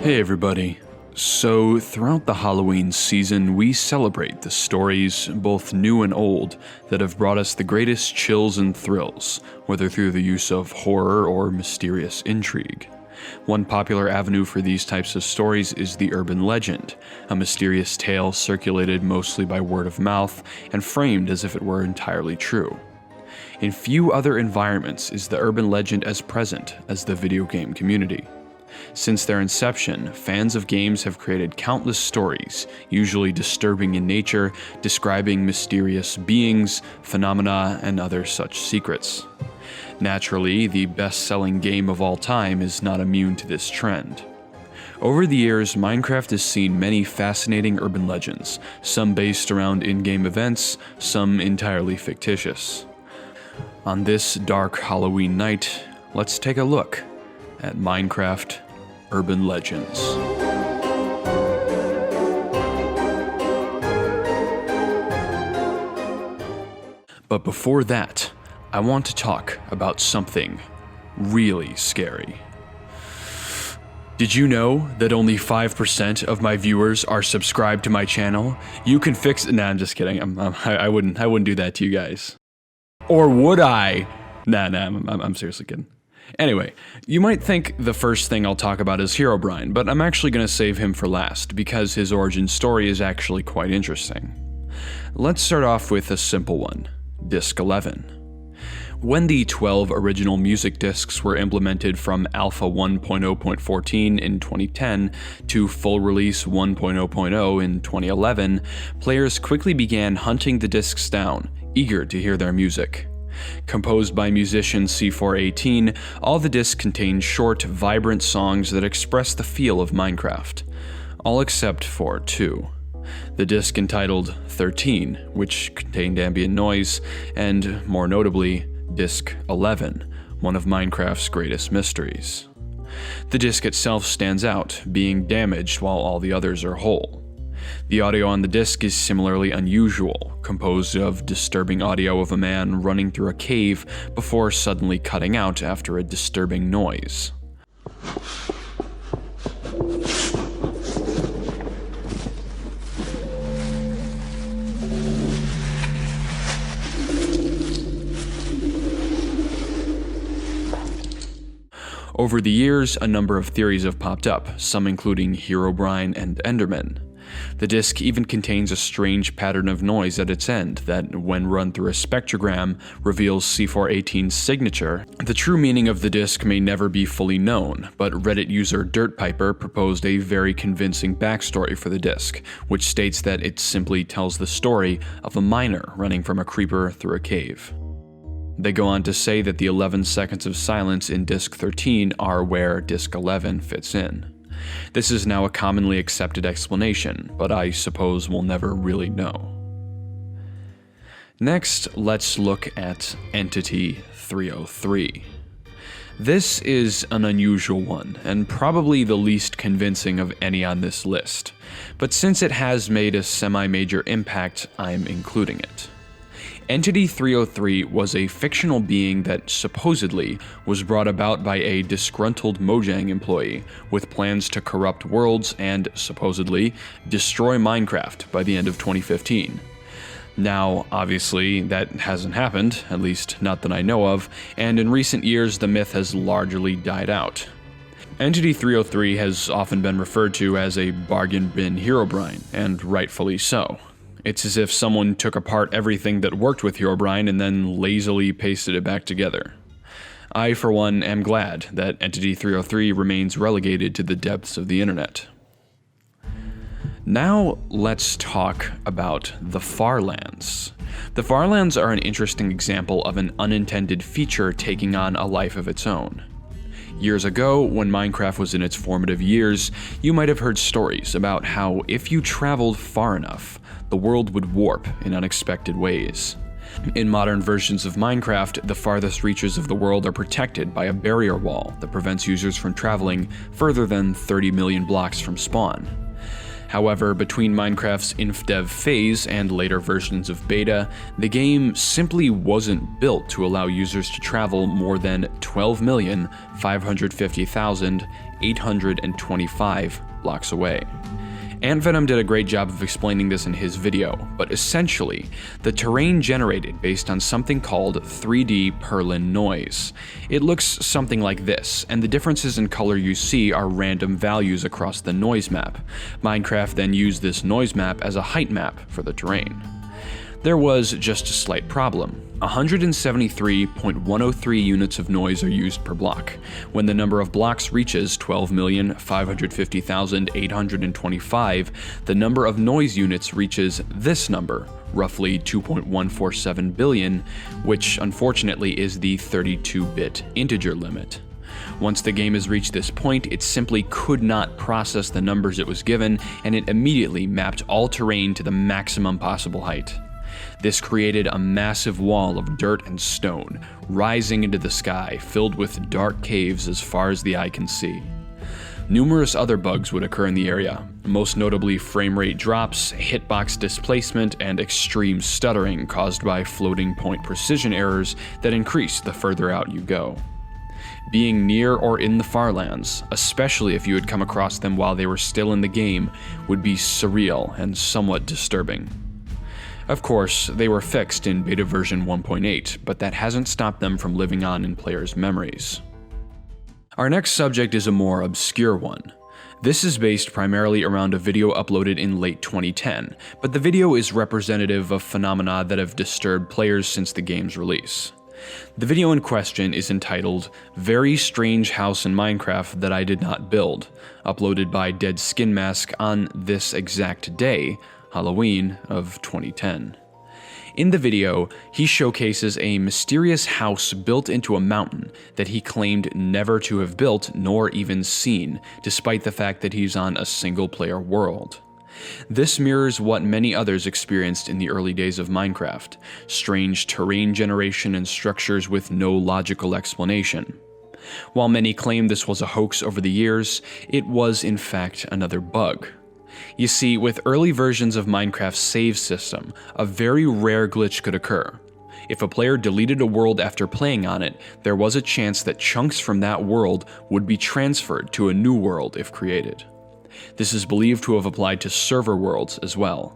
Hey everybody. So, throughout the Halloween season, we celebrate the stories, both new and old, that have brought us the greatest chills and thrills, whether through the use of horror or mysterious intrigue. One popular avenue for these types of stories is the urban legend, a mysterious tale circulated mostly by word of mouth and framed as if it were entirely true. In few other environments is the urban legend as present as the video game community. Since their inception, fans of games have created countless stories, usually disturbing in nature, describing mysterious beings, phenomena, and other such secrets. Naturally, the best-selling game of all time is not immune to this trend. Over the years, Minecraft has seen many fascinating urban legends, some based around in-game events, some entirely fictitious. On this dark Halloween night, let's take a look at Minecraft Urban Legends. But before that, I want to talk about something really scary. Did you know that only 5% of my viewers are subscribed to my channel? You can fix it. Nah, I'm just kidding. I wouldn't do that to you guys. Or would I? Nah, I'm seriously kidding. Anyway, you might think the first thing I'll talk about is Herobrine, but I'm actually going to save him for last because his origin story is actually quite interesting. Let's start off with a simple one, Disc 11. When the 12 original music discs were implemented from Alpha 1.0.14 in 2010 to full release 1.0.0 in 2011, players quickly began hunting the discs down, eager to hear their music. Composed by musician C418, all the discs contain short, vibrant songs that express the feel of Minecraft. All except for two. The disc entitled 13, which contained ambient noise, and, more notably, Disc 11, one of Minecraft's greatest mysteries. The disc itself stands out, being damaged while all the others are whole. The audio on the disc is similarly unusual, composed of disturbing audio of a man running through a cave before suddenly cutting out after a disturbing noise. Over the years, a number of theories have popped up, some including Herobrine and Enderman. The disc even contains a strange pattern of noise at its end that, when run through a spectrogram, reveals C418's signature. The true meaning of the disc may never be fully known, but Reddit user DirtPiper proposed a very convincing backstory for the disc, which states that it simply tells the story of a miner running from a creeper through a cave. They go on to say that the 11 seconds of silence in Disc 13 are where Disc 11 fits in. This is now a commonly accepted explanation, but I suppose we'll never really know. Next, let's look at Entity 303. This is an unusual one, and probably the least convincing of any on this list, but since it has made a semi-major impact, I'm including it. Entity 303 was a fictional being that supposedly was brought about by a disgruntled Mojang employee with plans to corrupt worlds and, supposedly, destroy Minecraft by the end of 2015. Now, obviously, that hasn't happened, at least not that I know of, and in recent years the myth has largely died out. Entity 303 has often been referred to as a bargain bin Herobrine, and rightfully so. It's as if someone took apart everything that worked with Herobrine and then lazily pasted it back together. I, for one, am glad that Entity 303 remains relegated to the depths of the internet. Now, let's talk about the Farlands. The Farlands are an interesting example of an unintended feature taking on a life of its own. Years ago, when Minecraft was in its formative years, you might have heard stories about how if you traveled far enough, the world would warp in unexpected ways. In modern versions of Minecraft, the farthest reaches of the world are protected by a barrier wall that prevents users from traveling further than 30 million blocks from spawn. However, between Minecraft's InfDev phase and later versions of beta, the game simply wasn't built to allow users to travel more than 12,550,825 blocks away. AntVenom did a great job of explaining this in his video, but essentially, the terrain generated based on something called 3D Perlin noise. It looks something like this, and the differences in color you see are random values across the noise map. Minecraft then used this noise map as a height map for the terrain. There was just a slight problem. 173.103 units of noise are used per block. When the number of blocks reaches 12,550,825, the number of noise units reaches this number, roughly 2.147 billion, which unfortunately is the 32-bit integer limit. Once the game has reached this point, it simply could not process the numbers it was given, and it immediately mapped all terrain to the maximum possible height. This created a massive wall of dirt and stone, rising into the sky, filled with dark caves as far as the eye can see. Numerous other bugs would occur in the area, most notably frame rate drops, hitbox displacement, and extreme stuttering caused by floating point precision errors that increase the further out you go. Being near or in the Farlands, especially if you had come across them while they were still in the game, would be surreal and somewhat disturbing. Of course, they were fixed in beta version 1.8, but that hasn't stopped them from living on in players' memories. Our next subject is a more obscure one. This is based primarily around a video uploaded in late 2010, but the video is representative of phenomena that have disturbed players since the game's release. The video in question is entitled "Very Strange House in Minecraft That I Did Not Build," uploaded by Dead Skin Mask on this exact day, Halloween of 2010. In the video, he showcases a mysterious house built into a mountain that he claimed never to have built nor even seen, despite the fact that he's on a single-player world. This mirrors what many others experienced in the early days of Minecraft: strange terrain generation and structures with no logical explanation. While many claim this was a hoax over the years, it was in fact another bug. You see, with early versions of Minecraft's save system, a very rare glitch could occur. If a player deleted a world after playing on it, there was a chance that chunks from that world would be transferred to a new world if created. This is believed to have applied to server worlds as well.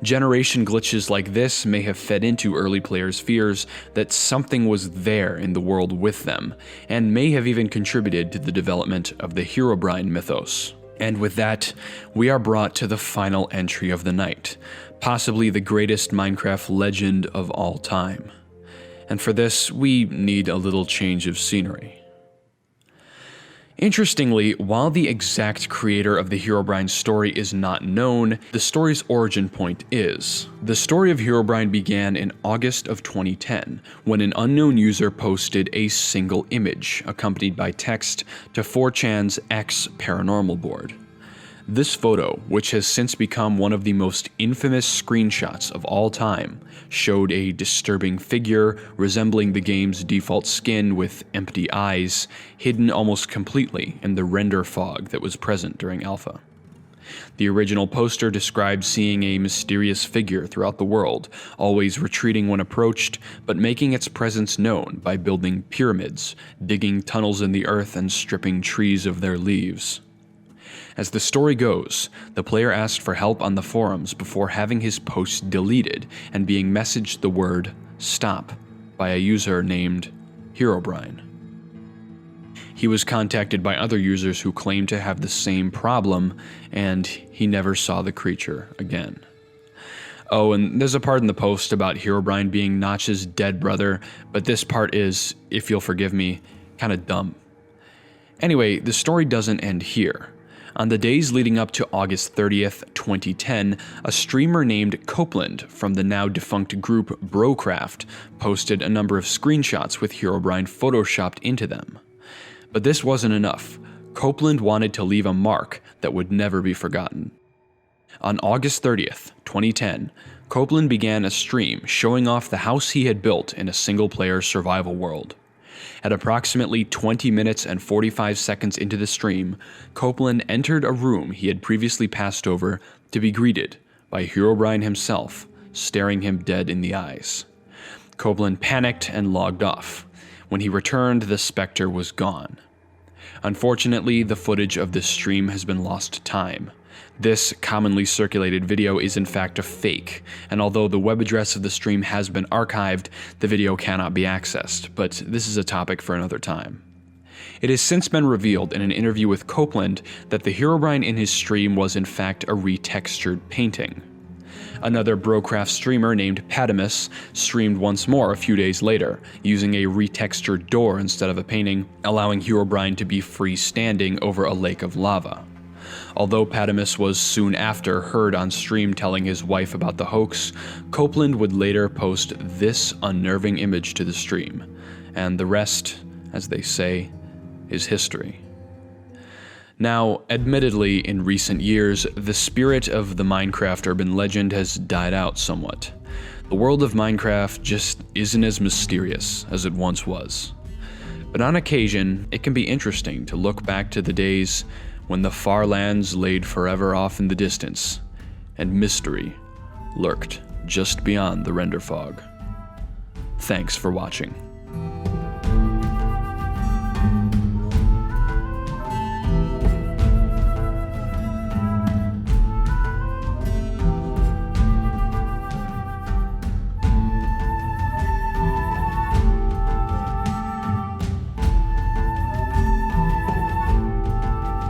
Generation glitches like this may have fed into early players' fears that something was there in the world with them, and may have even contributed to the development of the Herobrine mythos. And with that, we are brought to the final entry of the night, possibly the greatest Minecraft legend of all time. And for this, we need a little change of scenery. Interestingly, while the exact creator of the Herobrine story is not known, the story's origin point is. The story of Herobrine began in August of 2010, when an unknown user posted a single image, accompanied by text, to 4chan's X Paranormal board. This photo, which has since become one of the most infamous screenshots of all time, showed a disturbing figure resembling the game's default skin with empty eyes, hidden almost completely in the render fog that was present during alpha. The original poster described seeing a mysterious figure throughout the world, always retreating when approached, but making its presence known by building pyramids, digging tunnels in the earth, and stripping trees of their leaves. As the story goes, the player asked for help on the forums before having his post deleted and being messaged the word "stop" by a user named Herobrine. He was contacted by other users who claimed to have the same problem, and he never saw the creature again. Oh, and there's a part in the post about Herobrine being Notch's dead brother, but this part is, if you'll forgive me, kinda dumb. Anyway, the story doesn't end here. On the days leading up to August 30th, 2010, a streamer named Copeland from the now defunct group Brocraft posted a number of screenshots with Herobrine photoshopped into them. But this wasn't enough. Copeland wanted to leave a mark that would never be forgotten. On August 30th, 2010, Copeland began a stream showing off the house he had built in a single-player survival world. At approximately 20 minutes and 45 seconds into the stream, Copeland entered a room he had previously passed over to be greeted by Herobrine himself, staring him dead in the eyes. Copeland panicked and logged off. When he returned, the specter was gone. Unfortunately, the footage of this stream has been lost to time. This commonly circulated video is in fact a fake, and although the web address of the stream has been archived, the video cannot be accessed, but this is a topic for another time. It has since been revealed in an interview with Copeland that the Herobrine in his stream was in fact a retextured painting. Another Brocraft streamer named Padamus streamed once more a few days later, using a retextured door instead of a painting, allowing Herobrine to be freestanding over a lake of lava. Although Padamus was soon after heard on stream telling his wife about the hoax, Copeland would later post this unnerving image to the stream, and the rest, as they say, is history. Now, admittedly, in recent years, the spirit of the Minecraft urban legend has died out somewhat. The world of Minecraft just isn't as mysterious as it once was. But on occasion, it can be interesting to look back to the days when the far lands laid forever off in the distance, and mystery lurked just beyond the render fog. Thanks for watching.